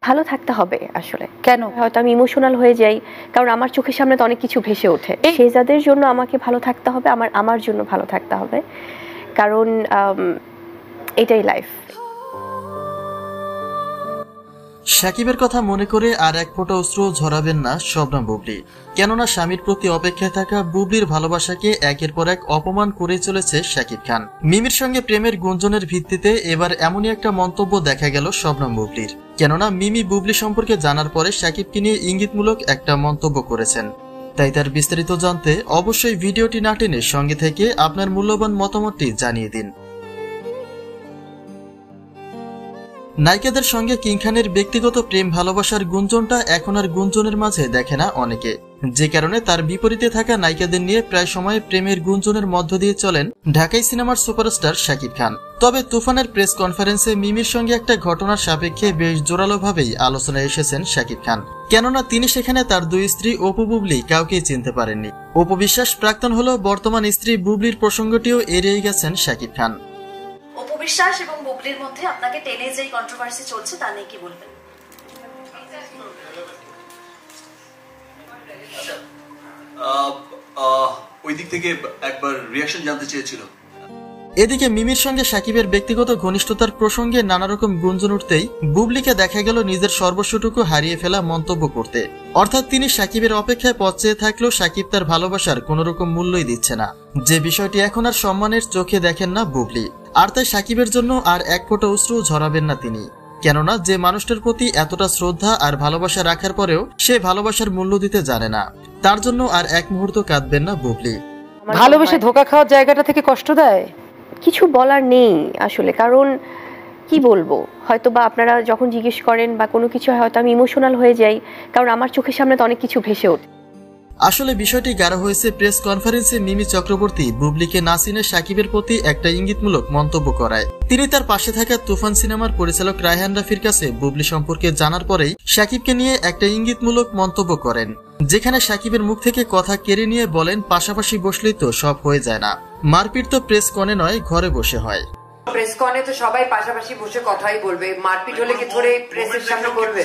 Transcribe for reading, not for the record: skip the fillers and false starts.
ভালো থাকতে হবে আসলে। কেন? হয়তো আমি ইমোশনাল হয়ে যাই, কারণ আমার চোখের সামনে তো অনেক কিছু ভেসে ওঠে। শেহজাদের জন্য আমাকে ভালো থাকতে হবে, আমার জন্য ভালো থাকতে হবে, কারণ এটাই লাইফ। শাকিবের কথা মনে করে আর এক ফোঁটা অশ্রু ঝরাবেন না শবনম বুবলি। কেননা স্বামীর প্রতি অপেক্ষায় থাকা বুবলির ভালোবাসাকে একের পর এক অপমান করে চলেছে শাকিব খান। মিমির সঙ্গে প্রেমের গুঞ্জনের ভিত্তিতে এবার এমনই একটা মন্তব্য দেখা গেল শবনম বুবলির। কেননা মিমি বুবলি সম্পর্কে জানার পরে শাকিবকে নিয়ে ইঙ্গিতমূলক একটা মন্তব্য করেছেন। তাই তার বিস্তারিত জানতে অবশ্যই ভিডিওটি না টেনে সঙ্গে থেকে আপনার মূল্যবান মতামতটি জানিয়ে দিন। নায়িকাদের সঙ্গে কিং খানের ব্যক্তিগত প্রেম ভালোবাসার গুঞ্জনটা এখন আর গুঞ্জনের মাঝে দেখে না অনেকে, যে কারণে তার বিপরীতে থাকা নায়িকাদের নিয়ে প্রায় সময় প্রেমের গুঞ্জনের মধ্য দিয়ে চলেন ঢাকাই সিনেমার সুপারস্টার শাকিব খান। তবে তুফানের প্রেস কনফারেন্সে মিমির সঙ্গে একটা ঘটনার সাপেক্ষে বেশ জোরালোভাবেই আলোচনায় এসেছেন শাকিব খান। কেননা তিনি সেখানে তার দুই স্ত্রী অপু বুবলি কাউকেই চিনতে পারেননি। অপু বিশ্বাস প্রাক্তন হলেও বর্তমান স্ত্রী বুবলির প্রসঙ্গটিও এড়িয়ে গেছেন শাকিব খান। অপু বিশ্বাস এবং বুবলির মধ্যে আপনাকে টেনে যে কন্ট্রোভার্সি চলছে তা নিয়ে কি বলবেন? ওই দিক থেকে একবার রিঅ্যাকশন জানতে চেয়েছিল। এদিকে মিমির সঙ্গে শাকিবের ব্যক্তিগত ঘনিষ্ঠতার প্রসঙ্গে নানা রকম গুঞ্জন উঠতেই বুবলিকে দেখা গেল নিজের সর্বস্বটুকু হারিয়ে ফেলা মন্তব্য করতে। অর্থাৎ তিনি শাকিবের অপেক্ষায় পথ চেয়ে থাকলেও শাকিব তার ভালোবাসার কোন রকম মূল্যই দিচ্ছে না, যে বিষয়টি এখন আর সম্মানের চোখে দেখেন না বুবলি। আর তাই শাকিবের জন্য আর এক ফোঁটা অশ্রু ঝরাবেন না তিনি। কেননা যে মানুষটার প্রতি এতটা শ্রদ্ধা আর ভালোবাসা রাখার পরেও সে ভালোবাসার মূল্য দিতে জানে না, তার জন্য আর এক মুহূর্ত কাঁদবেন না বুবলি। ভালোবেসে ধোঁকা খাওয়ার জায়গাটা থেকে কষ্ট দেয়, কিছু বলার নেই আসলে, কারণ কি বলবো, হয়তো বা আপনারা যখন জিজ্ঞেস করেন বা কোনো কিছু হয়তো আমি ইমোশনাল হয়ে যাই, কারণ আমার চোখের সামনে তো অনেক কিছু ভেসে ওঠে। আসলে বিষয়টি গাঢ় হয়েছে প্রেস কনফারেন্সে মিমি চক্রবর্তী বুবলিকে না চিনে শাকিবের প্রতি একটা ইঙ্গিতমূলক মন্তব্য করায়। তিনি তার পাশে থাকা তুফান সিনেমার পরিচালক রায়হান রাফির কাছে বুবলি সম্পর্কে জানার পরেই শাকিবকে নিয়ে একটা ইঙ্গিতমূলক মন্তব্য করেন, যেখানে শাকিবের মুখ থেকে কথা কেড়ে নিয়ে বলেন, পাশাপাশি বসলেই তো সব হয়ে যায় না, মারপিট তো প্রেস কনে নয় ঘরে বসে হয়। প্রেস কনে তো সবাই পাশাপাশি বসে কথাই বলবে, মারপিট হলে কি ধরে প্রেসের সামনে করবে?